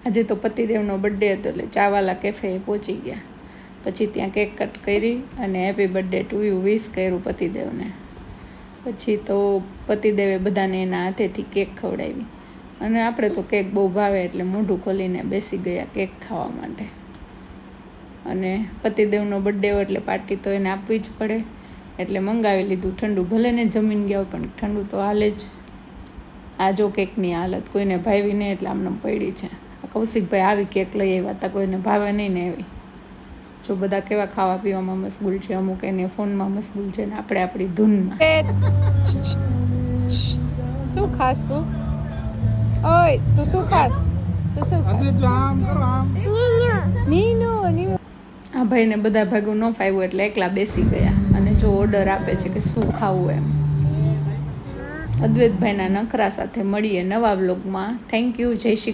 આજે તો પતિદેવનો બર્થડે હતો એટલે ચાવાલા કેફે પહોંચી ગયા. પછી ત્યાં કેક કટ કરી અને happy birthday to you wish કર્યું પતિદેવને. પછી તો પતિદેવે બધાને એના હાથેથી કેક ખવડાવી અને આપણે તો કેક બહુ ભાવે એટલે મોઢું ખોલીને બેસી ગયા કેક ખાવા માટે. અને પતિદેવનો બર્થડે હોય એટલે પાર્ટી તો એને આપવી જ પડે એટલે મંગાવી લીધું ઠંડુ. ભલે ને જમીન ગયા હોય પણ ઠંડુ તો હાલે જ. આ જો કેકની હાલત કોઈને ભાવી નહીં એટલે આમને પડી છે. કૌશિકભાઈ આવી કેક લઈ આવ્યા હતા, કોઈને ભાવે નહીં ને એવી. જો બધા કેવા ખાવા પીવામાં મશગુલ છે, અમુક એને ફોનમાં મશગુલ છે ને આપણે આપણી ધૂનમાં. શું ખાસ તું? ઓય તું શું ખાસ? તું શું ખાસ? આ ભાઈને બધા ભાગું ન ફાવ્યું એટલે એકલા બેસી ગયા અને જો ઓર્ડર આપે છે કે શું ખાવું એમ. અદ્વૈતભાઈના નખરા સાથે મળીએ નવા વ્લોગમાં. Thank you. જય શ્રી